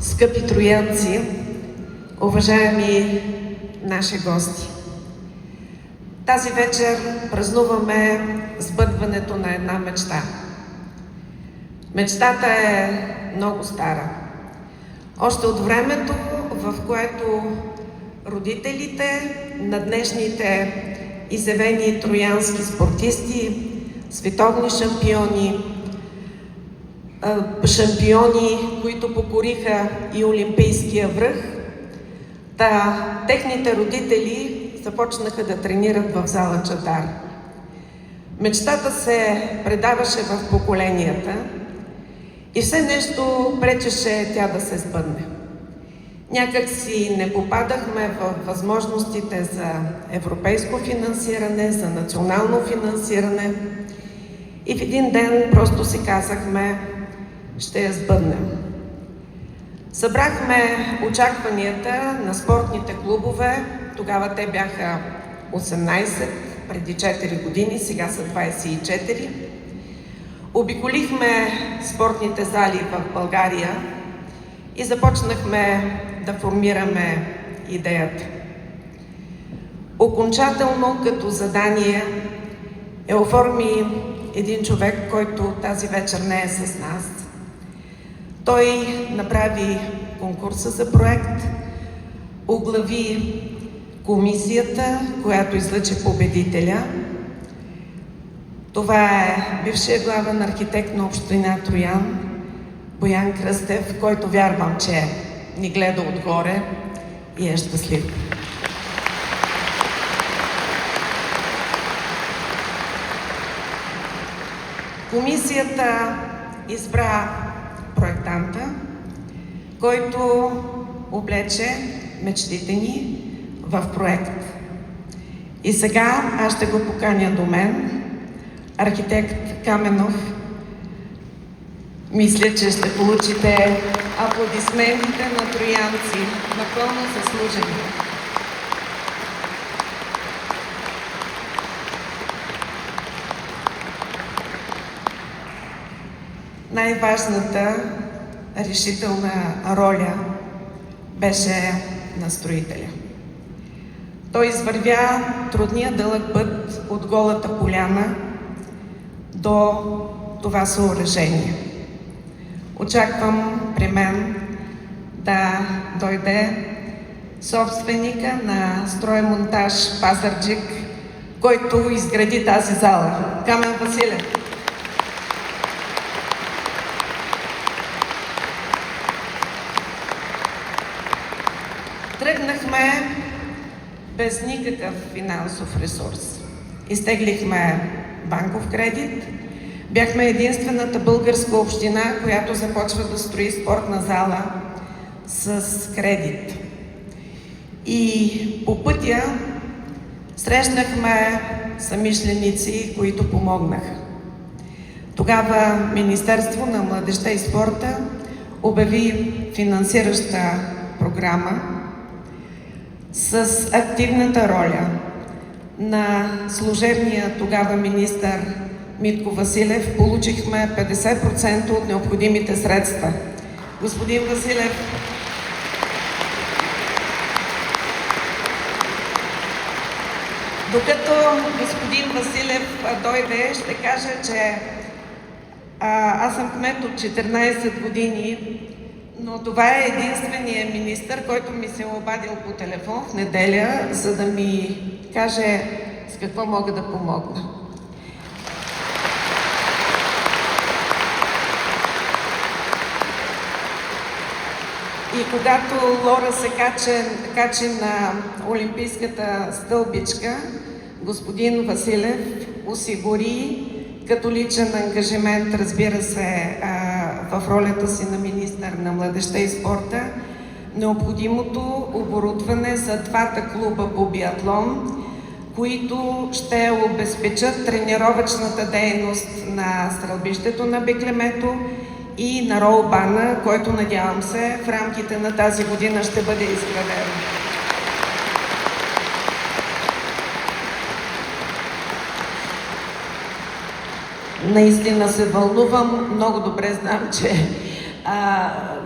скъпи троянци, уважаеми наши гости! Тази вечер празнуваме сбъдването на една мечта. Мечтата е много стара. Още от времето, в което родителите на днешните изявени троянски спортисти, световни шампиони, които покориха и олимпийския връх, техните родители започнаха да тренират в зала Чавдар. Мечтата се предаваше в поколенията и все нещо пречеше тя да се сбъдне. Някак си не попадахме в възможностите за европейско финансиране, за национално финансиране и в един ден просто си казахме: ще я сбъднем. Събрахме очакванията на спортните клубове. Тогава те бяха 18, преди 4 години, сега са 24. Обиколихме спортните зали в България и започнахме да формираме идеята. Окончателно като задание оформи един човек, който тази вечер не е с нас. Той направи конкурса за проект, оглави комисията, която излъчи победителя. Това е бившият главен архитект на община Троян, Боян Кръстев, който вярвам, че ни гледа отгоре и е щастлив. Комисията избра проектанта, който облече мечтите ни в проект. И сега аз ще го поканя до мен, архитект Каменов. Мисля, че ще получите аплодисментите на троянци, напълно заслужени. Най-важната решителна роля беше на строителя. Той извървя трудния дълъг път от голата поляна до това съоръжение. Очаквам при мен да дойде собственика на Строймонтаж Пазарджик, който изгради тази зала. Камен Василев. Тръгнахме без никакъв финансов ресурс. Изтеглихме банков кредит. Бяхме единствената българска община, която започва да строи спортна зала с кредит. И по пътя срещнахме съмишленици, които помогнаха. Тогава Министерство на младежта и спорта обяви финансираща програма. С активната роля на служебния тогава министър Митко Василев получихме 50% от необходимите средства. Господин Василев, докато господин Василев дойде, ще кажа, че аз съм кмет от 14 години, но това е единственият министър, който ми се е обадил по телефон в неделя, за да ми каже с какво мога да помогна. И когато Лора се качи на олимпийската стълбичка, господин Василев осигури като личен ангажимент, разбира се, в ролята си на министър на младежта и спорта, необходимото оборудване за двата клуба по биатлон, които ще обезпечат тренировъчната дейност на стрелбището на Беклемето и на ролбана, който, надявам се, в рамките на тази година ще бъде изграден. Наистина се вълнувам. Много добре знам, че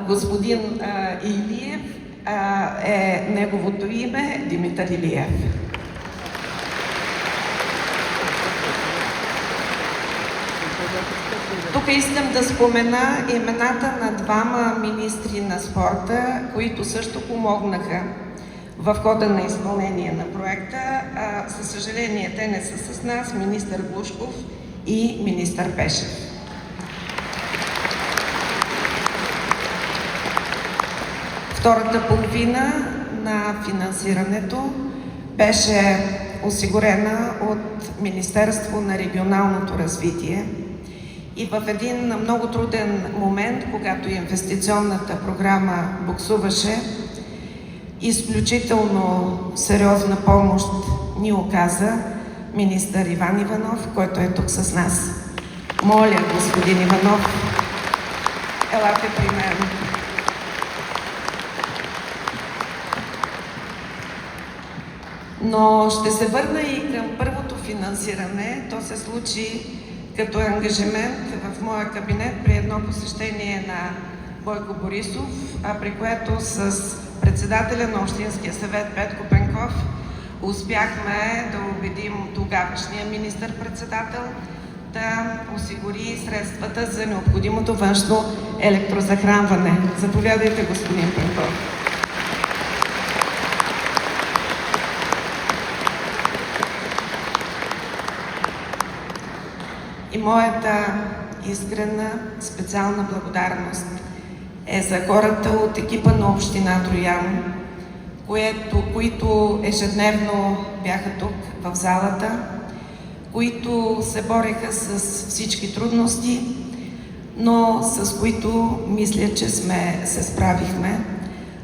Господин Илиев е неговото име Димитър Илиев. Тук искам да спомена имената на двама министри на спорта, които също помогнаха в хода на изпълнение на проекта. Със съжаление, те не са с нас, министър Глушков и министър Пешев. Втората половина на финансирането беше осигурена от Министерство на регионалното развитие и в един много труден момент, когато инвестиционната програма буксуваше, изключително сериозна помощ ни оказа министър Иван Иванов, който е тук с нас. Моля, господин Иванов, елате при мен. Но ще се върна и към първото финансиране. То се случи като ангажимент в моя кабинет при едно посещение на Бойко Борисов, при което с председателя на Общинския съвет Петко Пенков успяхме да убедим тогавашния министър-председател да осигури средствата за необходимото външно електрозахранване. Заповядайте, господин Пенков. И моята искрена, специална благодарност е за хората от екипа на община Троян, които ежедневно бяха тук в залата, които се бореха с всички трудности, но с които мисля, че се справихме.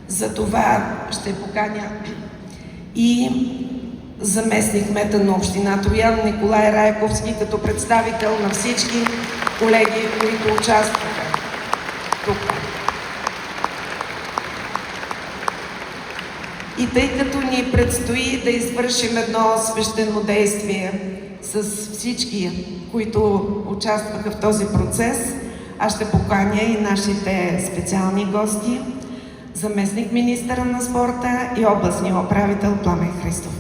За това ще поканя и заместник-кмета на община Троян Николай Райковски като представител на всички колеги, които участваха тук. И тъй като ни предстои да извършим едно свещено действие с всички, които участваха в този процес, аз ще поканя и нашите специални гости, заместник-министъра на спорта и областния управител Пламен Христов.